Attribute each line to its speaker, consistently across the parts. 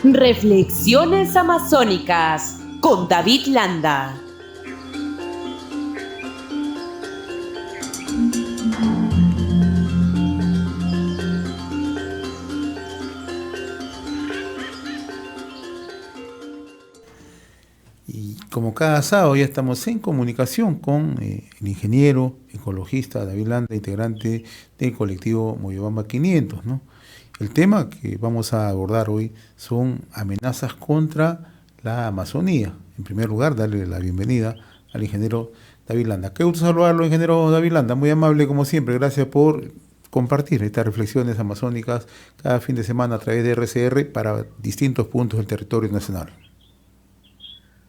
Speaker 1: Reflexiones Amazónicas con David Landa.
Speaker 2: Y como cada sábado ya estamos en comunicación con el ingeniero ecologista David Landa, integrante del colectivo Moyobamba 500, ¿no? El tema que vamos a abordar hoy son amenazas contra la Amazonía. En primer lugar, darle la bienvenida al ingeniero David Landa. Qué gusto saludarlo, ingeniero David Landa, muy amable como siempre. Gracias por compartir estas reflexiones amazónicas cada fin de semana a través de RCR para distintos puntos del territorio nacional.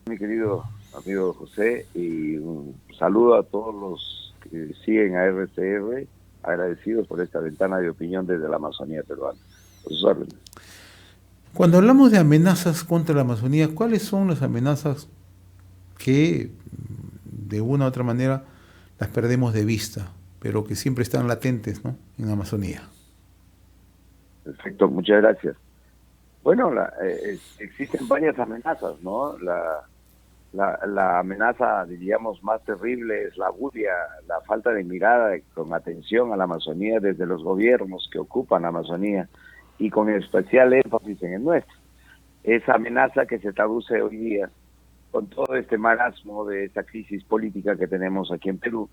Speaker 3: Mi querido amigo José, y un saludo a todos los que siguen a RCR, agradecidos por esta ventana de opinión desde la Amazonía peruana. Por sus órdenes.
Speaker 2: Cuando hablamos de amenazas contra la Amazonía, ¿cuáles son las amenazas que de una u otra manera las perdemos de vista, pero que siempre están latentes, ¿no?, en la Amazonía?
Speaker 3: Perfecto, muchas gracias. Bueno, existen varias amenazas, ¿no? La amenaza, diríamos, más terrible es la bulia, la falta de mirada con atención a la Amazonía desde los gobiernos que ocupan la Amazonía y con especial énfasis en el nuestro. Esa amenaza que se traduce hoy día con todo este marasmo de esta crisis política que tenemos aquí en Perú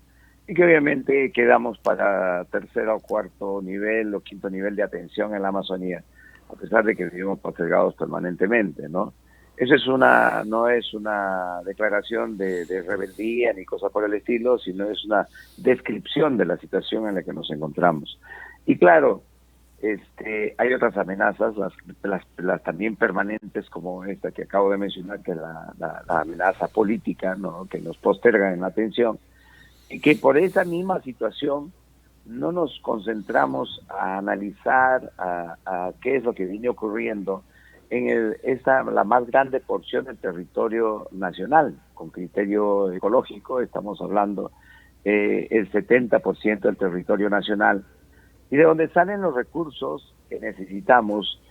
Speaker 3: y que obviamente quedamos para tercero o cuarto nivel o quinto nivel de atención en la Amazonía, a pesar de que vivimos postergados permanentemente, ¿no? Eso no es una declaración de rebeldía ni cosa por el estilo, sino es una descripción de la situación en la que nos encontramos. Y claro, hay otras amenazas, las también permanentes, como esta que acabo de mencionar, que es la amenaza política, ¿no?, que nos posterga en la atención, y que por esa misma situación no nos concentramos a analizar a qué es lo que viene ocurriendo en la más grande porción del territorio nacional, con criterio ecológico. Estamos hablando el 70% del territorio nacional, y de donde salen los recursos que necesitamos,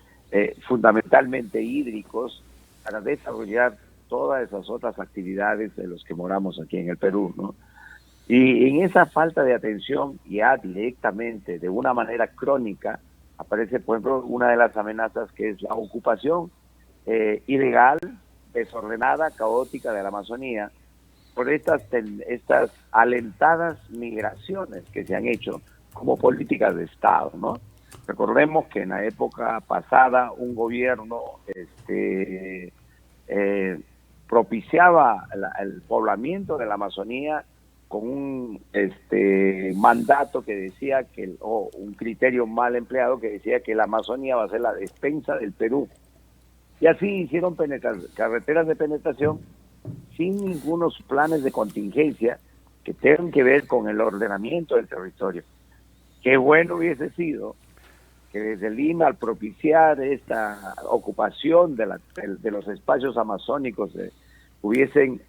Speaker 3: fundamentalmente hídricos, para desarrollar todas esas otras actividades de los que moramos aquí en el Perú, ¿no? Y en esa falta de atención, ya directamente, de una manera crónica, aparece, por ejemplo, una de las amenazas, que es la ocupación ilegal, desordenada, caótica de la Amazonía, por estas alentadas migraciones que se han hecho como políticas de Estado, ¿no? Recordemos que en la época pasada un gobierno propiciaba el poblamiento de la Amazonía con un mandato que decía un criterio mal empleado que decía que la Amazonía va a ser la despensa del Perú. Y así hicieron carreteras de penetración sin ningunos planes de contingencia que tengan que ver con el ordenamiento del territorio. Qué bueno hubiese sido que desde Lima, al propiciar esta ocupación de los espacios amazónicos, hubiesen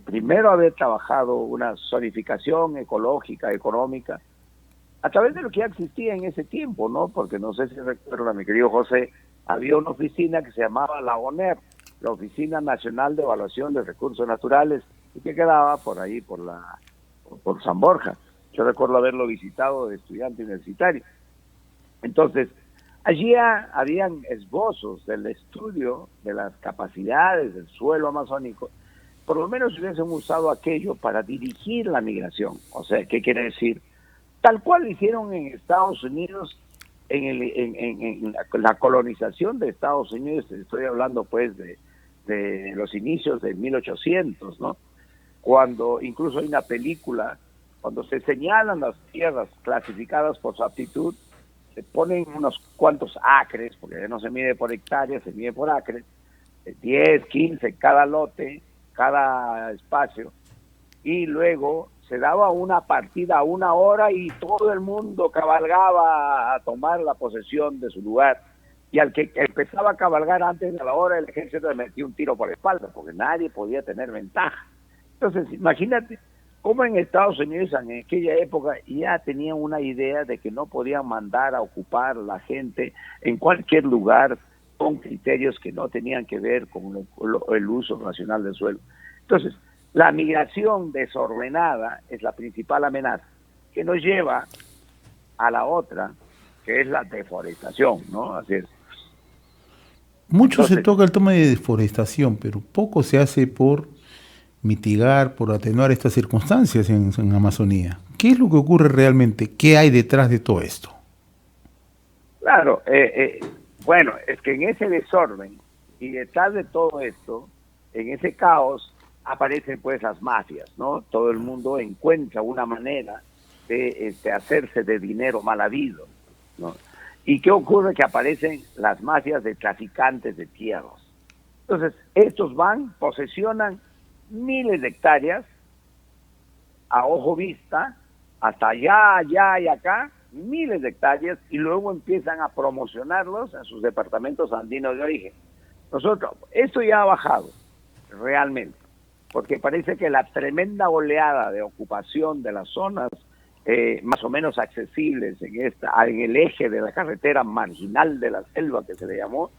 Speaker 3: primero haber trabajado una zonificación ecológica, económica, a través de lo que ya existía en ese tiempo, ¿no? Porque no sé si recuerda, mi querido José, había una oficina que se llamaba la ONER, la Oficina Nacional de Evaluación de Recursos Naturales, y que quedaba por ahí, por San Borja. Yo recuerdo haberlo visitado de estudiante universitario. Entonces, allí habían esbozos del estudio de las capacidades del suelo amazónico. Por lo menos hubiesen usado aquello para dirigir la migración. O sea, ¿qué quiere decir? Tal cual hicieron en Estados Unidos, en la colonización de Estados Unidos. Estoy hablando pues de los inicios de 1800, ¿no? Cuando incluso hay una película, cuando se señalan las tierras clasificadas por su aptitud, se ponen unos cuantos acres, porque no se mide por hectáreas, se mide por acres, 10, 15 cada lote, cada espacio, y luego se daba una partida a 1 hora y todo el mundo cabalgaba a tomar la posesión de su lugar, y al que empezaba a cabalgar antes de la hora, el ejército le metía un tiro por la espalda, porque nadie podía tener ventaja. Entonces, imagínate cómo en Estados Unidos en aquella época ya tenían una idea de que no podían mandar a ocupar la gente en cualquier lugar con criterios que no tenían que ver con el uso racional del suelo. Entonces, la migración desordenada es la principal amenaza, que nos lleva a la otra, que es la deforestación, ¿no? Así es.
Speaker 2: Mucho se
Speaker 3: Entonces,
Speaker 2: toca el tema de deforestación, pero poco se hace por mitigar, por atenuar estas circunstancias en Amazonía. ¿Qué es lo que ocurre realmente? ¿Qué hay detrás de todo esto?
Speaker 3: claro, bueno, es que en ese desorden y detrás de todo esto, en ese caos, aparecen pues las mafias, ¿no? Todo el mundo encuentra una manera de hacerse de dinero mal habido, ¿no? ¿Y qué ocurre? Que aparecen las mafias de traficantes de tierras. Entonces, estos van, posesionan miles de hectáreas a ojo vista, hasta allá, allá y acá, miles de hectáreas, y luego empiezan a promocionarlos en sus departamentos andinos de origen. Esto ya ha bajado, realmente, porque parece que la tremenda oleada de ocupación de las zonas más o menos accesibles en el eje de la carretera marginal de la selva que se le llamó,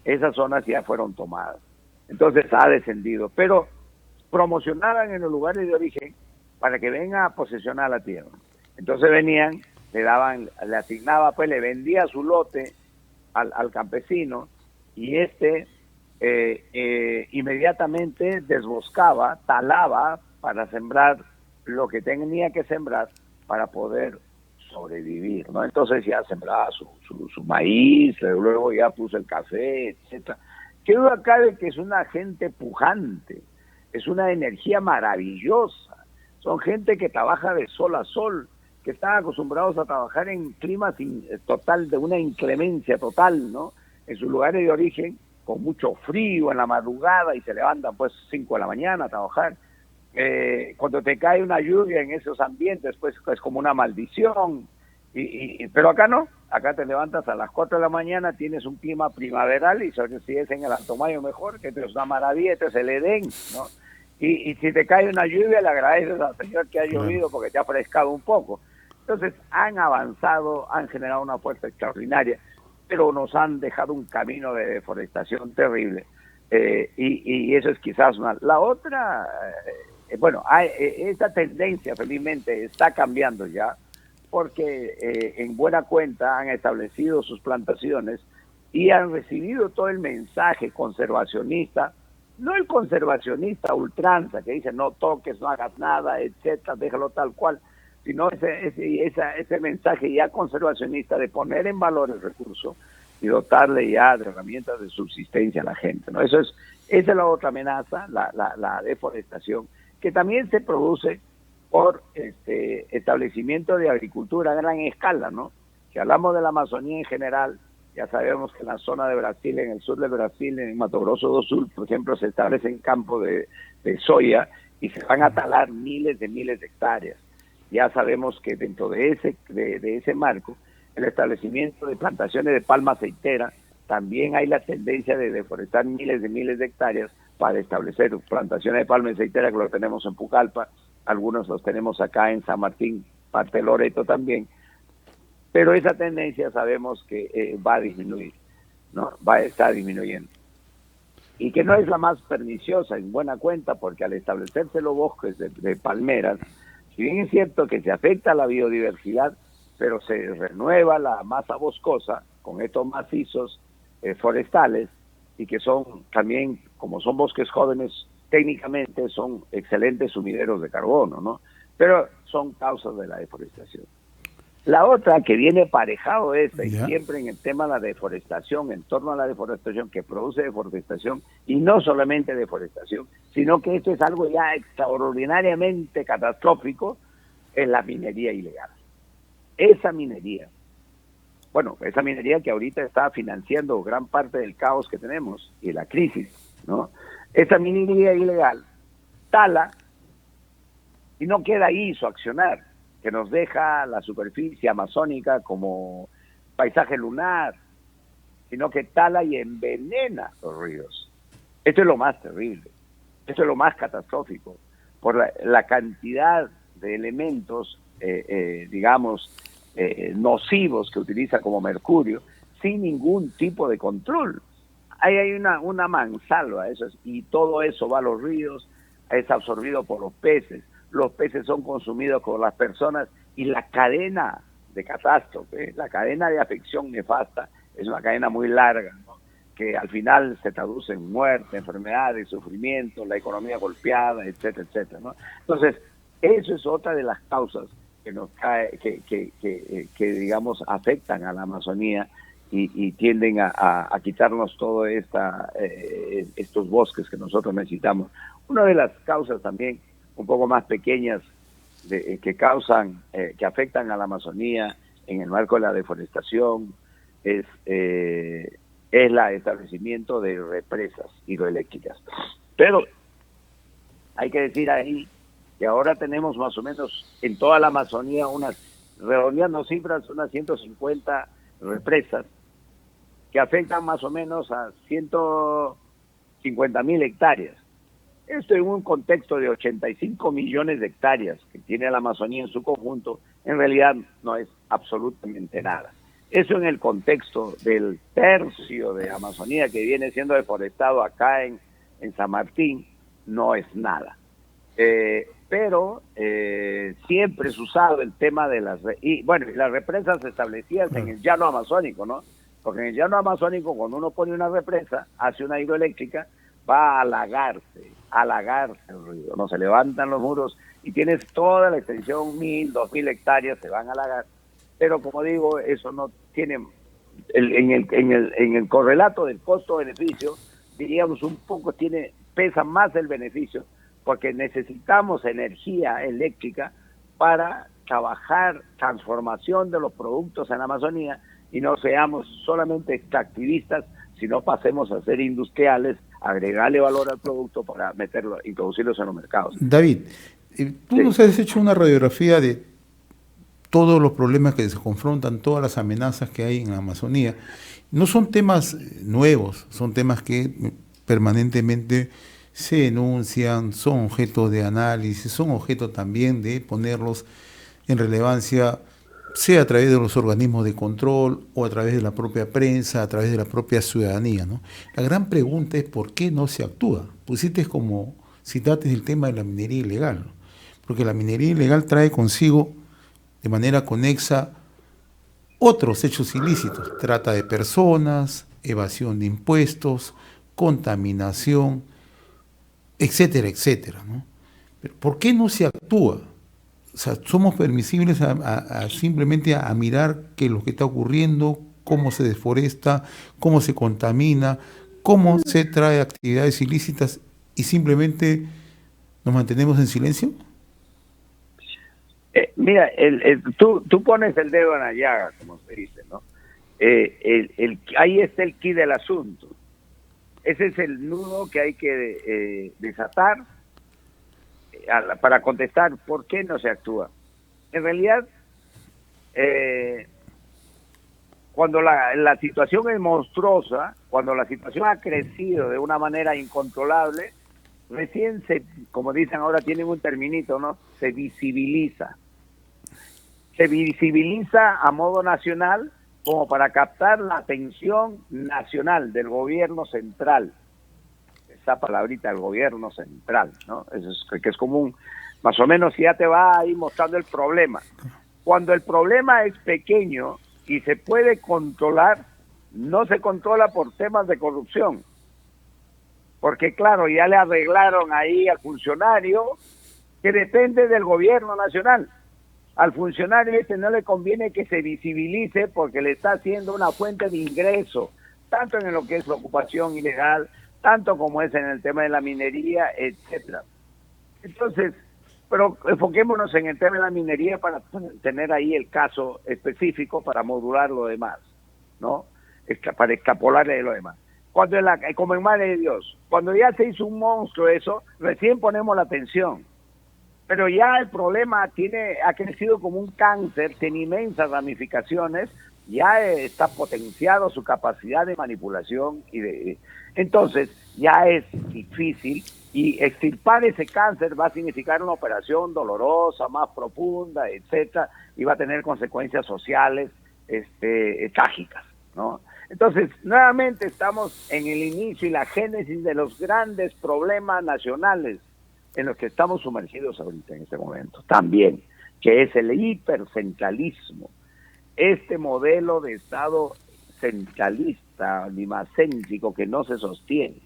Speaker 3: esas zonas ya fueron tomadas. Entonces ha descendido, pero promocionaban en los lugares de origen para que venga a posesionar la tierra. Entonces venían, le asignaba, pues le vendía su lote al campesino, y inmediatamente desboscaba, talaba para sembrar lo que tenía que sembrar para poder sobrevivir, ¿no? Entonces ya sembraba su maíz, luego ya puso el café, etcétera. Qué duda cabe que es una gente pujante, es una energía maravillosa, son gente que trabaja de sol a sol, que están acostumbrados a trabajar en climas de una inclemencia total, ¿no? En sus lugares de origen, con mucho frío en la madrugada, y se levantan pues 5 de la mañana a trabajar. Cuando te cae una lluvia en esos ambientes, pues es como una maldición, pero acá no, acá te levantas a las 4 de la mañana, tienes un clima primaveral, y sobre si es en el Alto Mayo mejor, que es una maravilla, este es el Edén, ¿no? Y si te cae una lluvia, le agradeces al Señor que ha llovido porque te ha frescado un poco. Entonces han avanzado, han generado una fuerza extraordinaria, pero nos han dejado un camino de deforestación terrible, y eso es quizás una. La otra, esta tendencia felizmente está cambiando ya, porque en buena cuenta han establecido sus plantaciones y han recibido todo el mensaje conservacionista, no el conservacionista ultranza que dice no toques, no hagas nada, etcétera, déjalo tal cual, sino ese mensaje ya conservacionista de poner en valor el recurso y dotarle ya de herramientas de subsistencia a la gente, ¿no? Esa es la otra amenaza, la deforestación, que también se produce por establecimiento de agricultura a gran escala, ¿no? Si hablamos de la Amazonía en general, ya sabemos que en la zona de Brasil, en el sur de Brasil, en Mato Grosso do Sul, por ejemplo, se establecen campos de soya y se van a talar miles de hectáreas. Ya sabemos que dentro de ese marco, el establecimiento de plantaciones de palma aceitera, también hay la tendencia de deforestar miles de hectáreas para establecer plantaciones de palma aceitera, que lo tenemos en Pucallpa, algunos los tenemos acá en San Martín, parte de Loreto también, pero esa tendencia sabemos que va a disminuir, ¿no? Va a estar disminuyendo. Y que no es la más perniciosa, en buena cuenta, porque al establecerse los bosques de palmeras, si bien es cierto que se afecta la biodiversidad, pero se renueva la masa boscosa con estos macizos forestales, y que son también, como son bosques jóvenes, técnicamente son excelentes sumideros de carbono, ¿no? Pero son causas de la deforestación. La otra que viene aparejado y siempre en el tema de la deforestación, en torno a la deforestación, que produce deforestación, y no solamente deforestación, sino que esto es algo ya extraordinariamente catastrófico, es la minería ilegal. Esa minería que ahorita está financiando gran parte del caos que tenemos y la crisis, ¿no? Esa minería ilegal tala y no queda ahí su accionar, que nos deja la superficie amazónica como paisaje lunar, sino que tala y envenena los ríos. Esto es lo más terrible, esto es lo más catastrófico, por la cantidad de elementos, nocivos que utiliza como mercurio, sin ningún tipo de control. ahí hay una mansalva, y todo eso va a los ríos, es absorbido por los peces son consumidos por las personas, y la cadena de catástrofe, la cadena de afección nefasta, es una cadena muy larga, ¿no? Que al final se traduce en muerte, enfermedades, sufrimiento, la economía golpeada, etcétera, etcétera, ¿no? Entonces, eso es otra de las causas que nos cae, que digamos afectan a la Amazonía y tienden a quitarnos todo estos bosques que nosotros necesitamos. Una de las causas también un poco más pequeñas que afectan a la Amazonía en el marco de la deforestación es el establecimiento de represas hidroeléctricas. Pero hay que decir ahí que ahora tenemos más o menos en toda la Amazonía redondeando cifras, unas 150 represas que afectan más o menos a 150.000 hectáreas. Esto en un contexto de 85 millones de hectáreas que tiene la Amazonía en su conjunto, en realidad no es absolutamente nada. Eso en el contexto del tercio de Amazonía que viene siendo deforestado acá en San Martín, no es nada. Pero siempre es usado el tema de las represas establecidas en el llano amazónico, ¿no? Porque en el llano amazónico, cuando uno pone una represa, hace una hidroeléctrica, va a halagarse el río, ¿no? Se levantan los muros y tienes toda la extensión, 1.000, 2.000 hectáreas se van a halagar, pero como digo, eso no tiene, en el correlato del costo-beneficio, diríamos un poco pesa más el beneficio, porque necesitamos energía eléctrica para trabajar transformación de los productos en la Amazonía y no seamos solamente extractivistas, sino pasemos a ser industriales, agregarle valor al producto para introducirlos en los mercados.
Speaker 2: David, tú nos has hecho una radiografía de todos los problemas que se confrontan, todas las amenazas que hay en la Amazonía. No son temas nuevos, son temas que permanentemente se denuncian, son objeto de análisis, son objeto también de ponerlos en relevancia, sea a través de los organismos de control o a través de la propia prensa, a través de la propia ciudadanía, ¿no? La gran pregunta es ¿por qué no se actúa? Citaste el tema de la minería ilegal, ¿no? Porque la minería ilegal trae consigo de manera conexa otros hechos ilícitos, trata de personas, evasión de impuestos, contaminación, etcétera, etcétera, ¿no? Pero ¿por qué no se actúa? O sea, somos permisibles simplemente a mirar qué es lo que está ocurriendo, cómo se deforesta, cómo se contamina, cómo se trae actividades ilícitas y simplemente nos mantenemos en silencio.
Speaker 3: Mira, tú pones el dedo en la llaga, como se dice, ¿no? Ahí está el quid del asunto. Ese es el nudo que hay que desatar para contestar por qué no se actúa. En realidad, cuando la situación es monstruosa, cuando la situación ha crecido de una manera incontrolable, recién como dicen ahora, tienen un terminito, ¿no? Se visibiliza a modo nacional como para captar la atención nacional del gobierno central. Esa palabrita, el gobierno central, ¿no? Eso es, que es común. Más o menos ya te va ahí mostrando el problema. Cuando el problema es pequeño y se puede controlar, no se controla por temas de corrupción. Porque claro, ya le arreglaron ahí al funcionario que depende del gobierno nacional. Al funcionario no le conviene que se visibilice porque le está haciendo una fuente de ingreso, tanto en lo que es la ocupación ilegal, tanto como es en el tema de la minería, etcétera. Entonces, pero enfoquémonos en el tema de la minería para tener ahí el caso específico para modular lo demás, ¿no? Para extrapolarle lo demás. Como en Madre de Dios, cuando ya se hizo un monstruo eso, recién ponemos la atención. Pero ya el problema ha crecido como un cáncer, tiene inmensas ramificaciones, ya está potenciado su capacidad de manipulación entonces ya es difícil, y extirpar ese cáncer va a significar una operación dolorosa, más profunda, etcétera, y va a tener consecuencias sociales trágicas, ¿no? Entonces, nuevamente estamos en el inicio y la génesis de los grandes problemas nacionales en los que estamos sumergidos ahorita en este momento, también, que es el hipercentralismo, este modelo de Estado centralista, limacéntrico, que no se sostiene.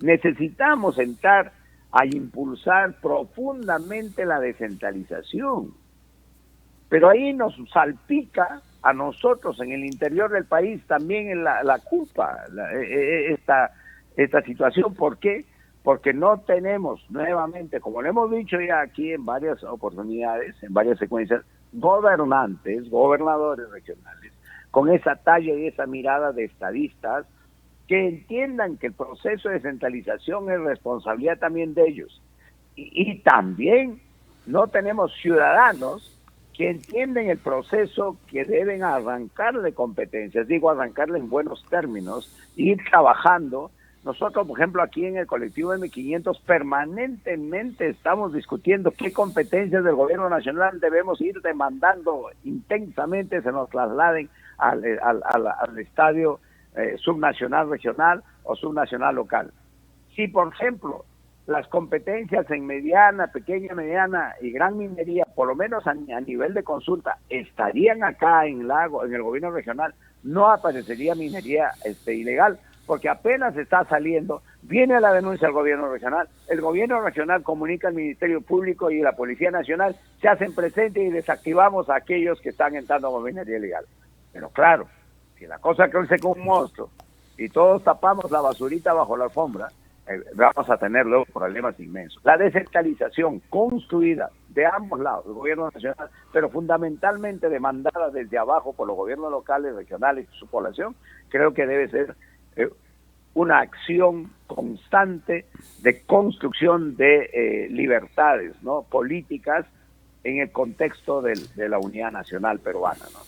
Speaker 3: Necesitamos entrar a impulsar profundamente la descentralización, pero ahí nos salpica a nosotros en el interior del país también en la culpa, esta situación. ¿Por qué? Porque no tenemos nuevamente, como lo hemos dicho ya aquí en varias oportunidades, en varias secuencias, gobernadores regionales, con esa talla y esa mirada de estadistas, que entiendan que el proceso de descentralización es responsabilidad también de ellos. Y también no tenemos ciudadanos que entienden el proceso, que deben arrancarle competencias, digo arrancarle en buenos términos, ir trabajando. Nosotros, por ejemplo, aquí en el colectivo M500 permanentemente estamos discutiendo qué competencias del gobierno nacional debemos ir demandando intensamente se nos trasladen al estadio subnacional regional o subnacional local. Si, por ejemplo, las competencias en mediana, pequeña, mediana y gran minería, por lo menos a nivel de consulta, estarían acá en el gobierno regional, no aparecería minería ilegal, porque apenas está saliendo, viene la denuncia al gobierno regional, el gobierno regional comunica al Ministerio Público y la Policía Nacional, se hacen presentes y desactivamos a aquellos que están entrando con minería ilegal. Pero claro, si la cosa crece como un monstruo y todos tapamos la basurita bajo la alfombra, vamos a tener luego problemas inmensos. La descentralización construida de ambos lados, el gobierno nacional, pero fundamentalmente demandada desde abajo por los gobiernos locales, regionales y su población, creo que debe ser una acción constante de construcción de libertades, ¿no?, políticas en el contexto de la unidad nacional peruana, ¿no?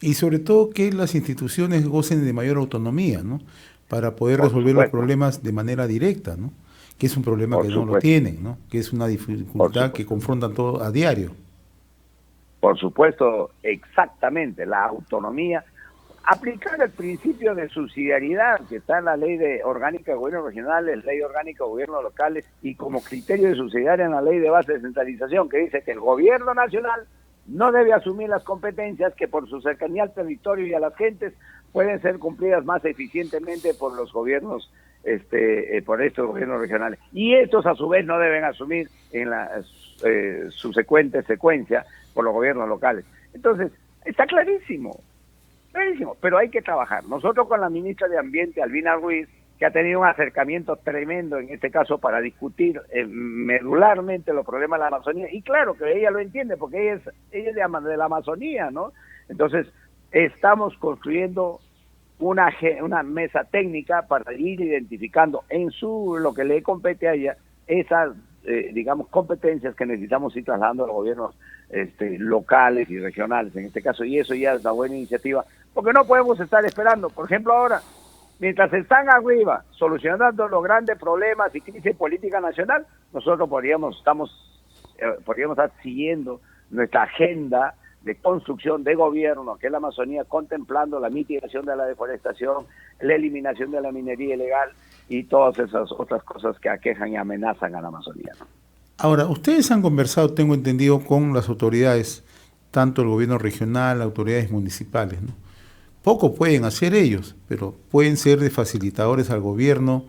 Speaker 2: Y sobre todo que las instituciones gocen de mayor autonomía, ¿no?, para poder resolver los problemas de manera directa, ¿no?, que es un problema que no lo tienen, ¿no?, que es una dificultad que confrontan todos a diario.
Speaker 3: Por supuesto, exactamente, la autonomía. Aplicar el principio de subsidiariedad que está en la ley orgánica de gobiernos regionales, la ley orgánica de gobiernos locales, y como criterio de subsidiariedad en la ley de base de descentralización, que dice que el gobierno nacional no debe asumir las competencias que por su cercanía al territorio y a las gentes pueden ser cumplidas más eficientemente por los gobiernos, por estos gobiernos regionales. Y estos a su vez no deben asumir en la subsecuente secuencia por los gobiernos locales. Entonces, está clarísimo, pero hay que trabajar. Nosotros con la ministra de Ambiente, Albina Ruiz, que ha tenido un acercamiento tremendo en este caso para discutir medularmente los problemas de la Amazonía, y claro que ella lo entiende porque ella es de la Amazonía, ¿no? Entonces, estamos construyendo una mesa técnica para ir identificando en lo que le compete a ella esas, digamos, competencias que necesitamos ir trasladando a los gobiernos locales y regionales en este caso, y eso ya es una buena iniciativa, porque no podemos estar esperando. Por ejemplo, ahora, mientras están arriba solucionando los grandes problemas y crisis política nacional, nosotros podríamos estar siguiendo nuestra agenda de construcción de gobierno, que es la Amazonía, contemplando la mitigación de la deforestación, la eliminación de la minería ilegal y todas esas otras cosas que aquejan y amenazan a la Amazonía, ¿no?
Speaker 2: Ahora, ustedes han conversado, tengo entendido, con las autoridades, tanto el gobierno regional, autoridades municipales, ¿no? Poco pueden hacer ellos, pero pueden ser de facilitadores al gobierno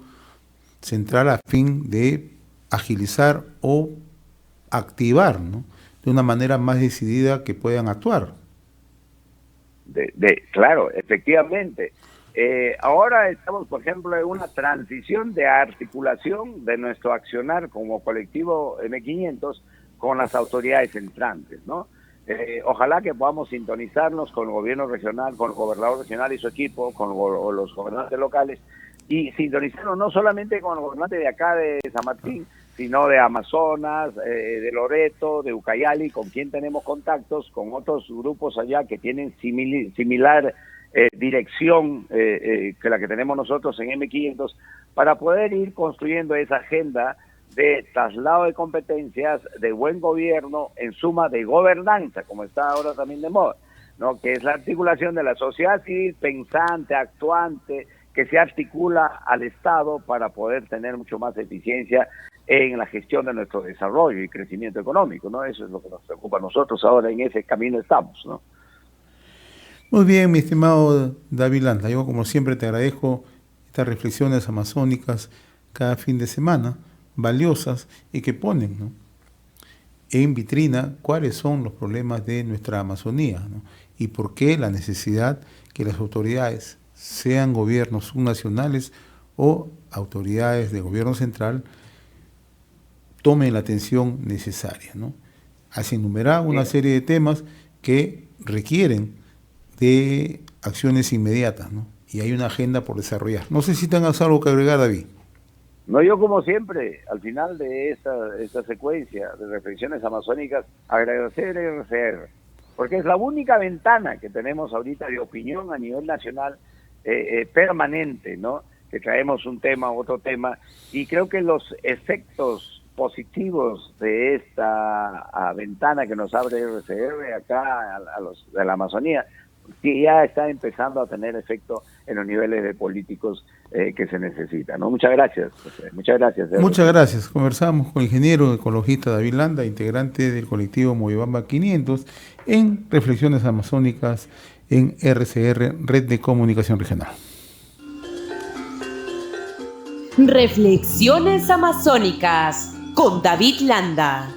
Speaker 2: central a fin de agilizar o activar, ¿no?, de una manera más decidida que puedan actuar.
Speaker 3: Claro, efectivamente. Ahora estamos, por ejemplo, en una transición de articulación de nuestro accionar como colectivo M500 con las autoridades entrantes, ¿no? Ojalá que podamos sintonizarnos con el gobierno regional, con el gobernador regional y su equipo, con los gobernantes locales, y sintonizarnos no solamente con el gobernante de acá de San Martín, sino de Amazonas, de Loreto, de Ucayali, con quien tenemos contactos, con otros grupos allá que tienen similar dirección que la que tenemos nosotros en M500, para poder ir construyendo esa agenda de traslado de competencias, de buen gobierno, en suma de gobernanza, como está ahora también de moda. ¿no? Que es la articulación de la sociedad civil pensante, actuante, que se articula al Estado para poder tener mucho más eficiencia en la gestión de nuestro desarrollo y crecimiento económico, ¿no? Eso es lo que nos preocupa a nosotros, ahora en ese camino estamos, ¿no?
Speaker 2: Muy bien, mi estimado David Landa, yo como siempre te agradezco estas reflexiones amazónicas cada fin de semana, valiosas y que ponen, ¿no?, en vitrina cuáles son los problemas de nuestra Amazonía, ¿no?, y por qué la necesidad que las autoridades, sean gobiernos subnacionales o autoridades de gobierno central, tomen la atención necesaria, ¿no? Has enumerado una serie de temas que requieren de acciones inmediatas, ¿no? Y hay una agenda por desarrollar. No sé si tengas algo que agregar, David.
Speaker 3: No, yo como siempre, al final de esta secuencia de reflexiones amazónicas, agradecer a RCR, porque es la única ventana que tenemos ahorita de opinión a nivel nacional permanente, ¿no? Que traemos un tema, otro tema, y creo que los efectos positivos de esta ventana que nos abre RCR acá de la Amazonía, que ya está empezando a tener efecto en los niveles de políticos que se necesitan, ¿no? Muchas gracias, José. Muchas gracias.
Speaker 2: Muchas gracias. Conversamos con el ingeniero ecologista David Landa, integrante del colectivo Moyobamba 500, en Reflexiones Amazónicas en RCR, Red de Comunicación Regional.
Speaker 1: Reflexiones Amazónicas con David Landa.